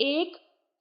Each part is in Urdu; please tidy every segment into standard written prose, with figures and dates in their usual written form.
1,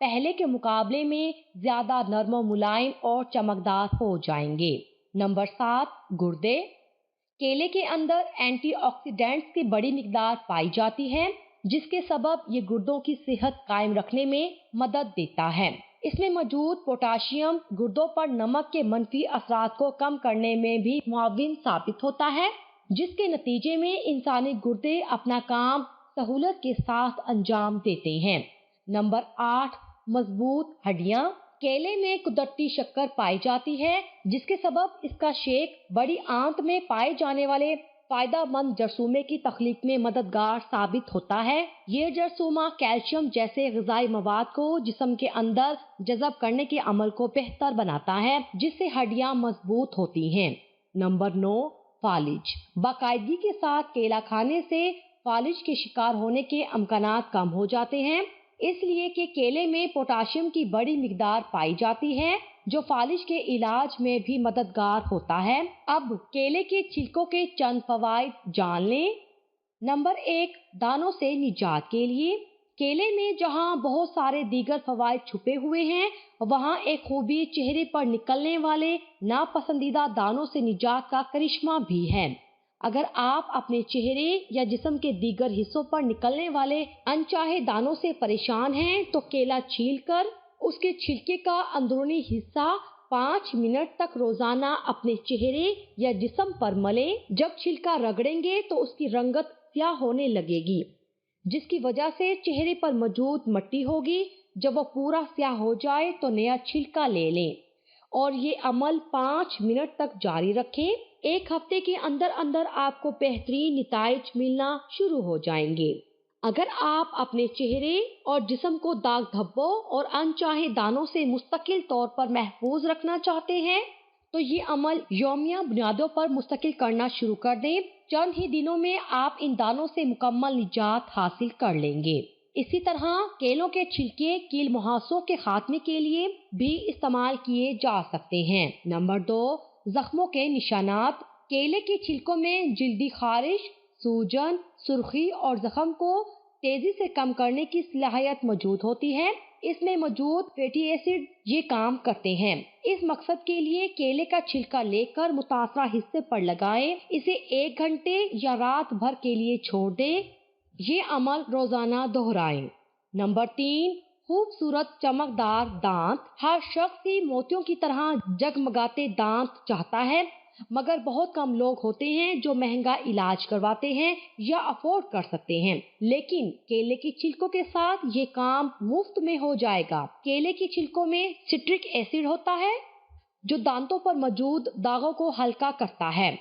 پہلے کے مقابلے میں زیادہ نرم و ملائم اور چمکدار ہو جائیں گے۔ نمبر 7، گردے۔ کیلے کے اندر اینٹی آکسیڈینٹس کی بڑی مقدار پائی جاتی ہے، جس کے سبب یہ گردوں کی صحت قائم رکھنے میں مدد دیتا ہے۔ اس میں موجود پوٹاشیم گردوں پر نمک کے منفی اثرات کو کم کرنے میں بھی معاون ثابت ہوتا ہے، جس کے نتیجے میں انسانی گردے اپنا کام سہولت کے ساتھ انجام دیتے ہیں۔ نمبر 8، مضبوط ہڈیاں۔ کیلے میں قدرتی شکر پائی جاتی ہے، جس کے سبب اس کا شیک بڑی آنت میں پائے جانے والے فائدہ مند جرثومے کی تخلیق میں مددگار ثابت ہوتا ہے۔ یہ جرثومہ کیلشیم جیسے غذائی مواد کو جسم کے اندر جذب کرنے کے عمل کو بہتر بناتا ہے، جس سے ہڈیاں مضبوط ہوتی ہیں۔ نمبر 9، فالج۔ باقاعدگی کے ساتھ کیلا کھانے سے فالج کے شکار ہونے کے امکانات کم ہو جاتے ہیں، اس لیے کہ کیلے میں پوٹاشیم کی بڑی مقدار پائی جاتی ہے، جو فالج کے علاج میں بھی مددگار ہوتا ہے۔ اب کیلے کے چھلکوں کے چند فوائد جان لیں۔ نمبر 1، دانوں سے نجات کے لیے۔ کیلے میں جہاں بہت سارے دیگر فوائد چھپے ہوئے ہیں، وہاں ایک خوبی چہرے پر نکلنے والے ناپسندیدہ دانوں سے نجات کا کرشمہ بھی ہے۔ اگر آپ اپنے چہرے یا جسم کے دیگر حصوں پر نکلنے والے انچاہے دانوں سے پریشان ہیں تو کیلا چھیل کر اس کے چھلکے کا اندرونی حصہ 5 منٹ تک روزانہ اپنے چہرے یا جسم پر ملیں۔ جب چھلکا رگڑیں گے تو اس کی رنگت سیاہ ہونے لگے گی، جس کی وجہ سے چہرے پر موجود مٹی ہوگی۔ جب وہ پورا سیاہ ہو جائے تو نیا چھلکا لے لیں اور یہ عمل 5 منٹ تک جاری رکھیں۔ 1 ہفتے کے اندر اندر آپ کو بہترین نتائج ملنا شروع ہو جائیں گے۔ اگر آپ اپنے چہرے اور جسم کو داغ دھبوں اور انچاہے دانوں سے مستقل طور پر محفوظ رکھنا چاہتے ہیں تو یہ عمل یومیہ بنیادوں پر مستقل کرنا شروع کر دیں۔ چند ہی دنوں میں آپ ان دانوں سے مکمل نجات حاصل کر لیں گے۔ اسی طرح کیلوں کے چھلکے کیل مہاسوں کے خاتمے کے لیے بھی استعمال کیے جا سکتے ہیں۔ نمبر 2، زخموں کے نشانات۔ کیلے کے چھلکوں میں جلدی خارش، سوجن، سرخی اور زخم کو تیزی سے کم کرنے کی صلاحیت موجود ہوتی ہے۔ اس میں موجود فیٹی ایسڈ یہ کام کرتے ہیں۔ اس مقصد کے لیے کیلے کا چھلکا لے کر متاثرہ حصے پر لگائیں، اسے 1 گھنٹے یا رات بھر کے لیے چھوڑ دیں۔ یہ عمل روزانہ دہرائیں۔ نمبر 3، خوبصورت چمکدار دانت۔ ہر شخص ہی موتیوں کی طرح جگمگاتے دانت چاہتا ہے، مگر بہت کم لوگ ہوتے ہیں جو مہنگا علاج کرواتے ہیں یا افورڈ کر سکتے ہیں۔ لیکن کیلے کی چھلکوں کے ساتھ یہ کام مفت میں ہو جائے گا۔ کیلے کی چھلکوں میں سٹرک ایسڈ ہوتا ہے جو دانتوں پر موجود داغوں کو ہلکا کرتا ہے۔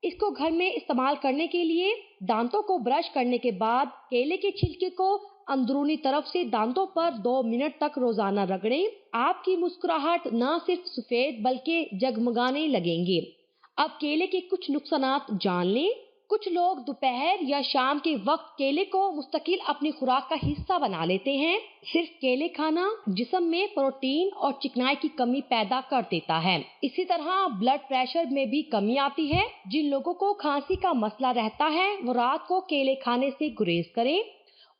اس کو گھر میں استعمال کرنے کے لیے دانتوں کو برش کرنے کے بعد کیلے کے چھلکے کو اندرونی طرف سے دانتوں پر 2 منٹ تک روزانہ رگڑیں۔ آپ کی مسکراہٹ نہ صرف سفید بلکہ جگمگانے لگیں گے۔ اب کیلے کے کچھ نقصانات جان لیں۔ کچھ لوگ دوپہر یا شام کے وقت کیلے کو مستقل اپنی خوراک کا حصہ بنا لیتے ہیں۔ صرف کیلے کھانا جسم میں پروٹین اور چکنائی کی کمی پیدا کر دیتا ہے۔ اسی طرح بلڈ پریشر میں بھی کمی آتی ہے۔ جن لوگوں کو کھانسی کا مسئلہ رہتا ہے وہ رات کو کیلے کھانے سے گریز کریں،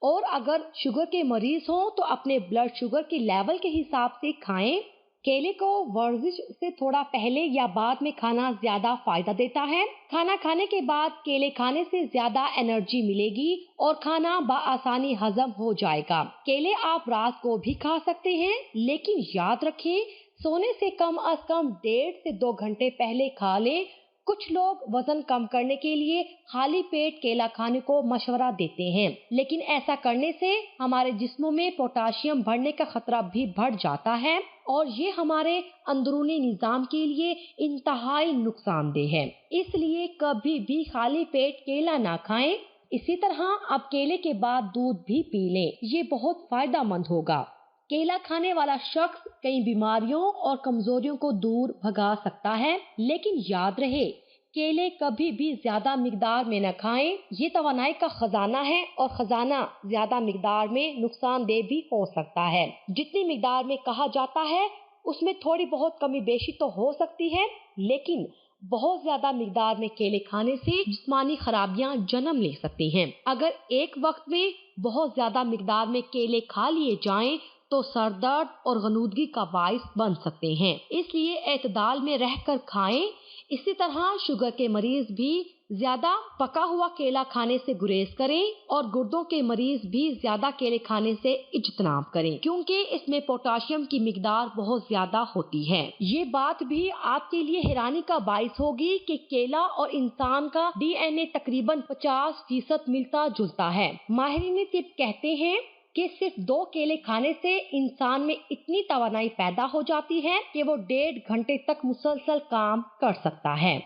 اور اگر شوگر کے مریض ہوں تو اپنے بلڈ شوگر کے لیول کے حساب سے کھائیں۔ کیلے کو ورزش سے تھوڑا پہلے یا بعد میں کھانا زیادہ فائدہ دیتا ہے۔ کھانا کھانے کے بعد کیلے کھانے سے زیادہ انرجی ملے گی اور کھانا بآسانی ہضم ہو جائے گا۔ کیلے آپ رات کو بھی کھا سکتے ہیں، لیکن یاد رکھیں سونے سے کم از کم 1.5 سے 2 گھنٹے پہلے کھا لیں۔ کچھ لوگ وزن کم کرنے کے لیے خالی پیٹ کیلا کھانے کو مشورہ دیتے ہیں، لیکن ایسا کرنے سے ہمارے جسموں میں پوٹاشیم بڑھنے کا خطرہ بھی بڑھ جاتا ہے اور یہ ہمارے اندرونی نظام کے لیے انتہائی نقصان دہ ہے۔ اس لیے کبھی بھی خالی پیٹ کیلا نہ کھائیں۔ اسی طرح اب کیلے کے بعد دودھ بھی پی لیں، یہ بہت فائدہ مند ہوگا۔ کیلا کھانے والا شخص کئی بیماریوں اور کمزوریوں کو دور بھگا سکتا ہے، لیکن یاد رہے کیلے کبھی بھی زیادہ مقدار میں نہ کھائیں۔ یہ توانائی کا خزانہ ہے اور خزانہ زیادہ مقدار میں نقصان دہ بھی ہو سکتا ہے۔ جتنی مقدار میں کہا جاتا ہے اس میں تھوڑی بہت کمی بیشی تو ہو سکتی ہے، لیکن بہت زیادہ مقدار میں کیلے کھانے سے جسمانی خرابیاں جنم لے سکتی ہیں۔ اگر ایک وقت میں بہت زیادہ مقدار میں کیلے کھا لیے جائیں تو سر درد اور غنودگی کا باعث بن سکتے ہیں، اس لیے اعتدال میں رہ کر کھائیں۔ اسی طرح شوگر کے مریض بھی زیادہ پکا ہوا کیلا کھانے سے گریز کریں اور گردوں کے مریض بھی زیادہ کیلے کھانے سے اجتناب کریں کیونکہ اس میں پوٹاشیم کی مقدار بہت زیادہ ہوتی ہے۔ یہ بات بھی آپ کے لیے حیرانی کا باعث ہوگی کہ کیلا اور انسان کا DNA تقریباً 50% ملتا جلتا ہے۔ ماہرین طب کہتے ہیں کہ صرف 2 کیلے کھانے سے انسان میں اتنی توانائی پیدا ہو جاتی ہے کہ وہ 1.5 گھنٹے تک مسلسل کام کر سکتا ہے۔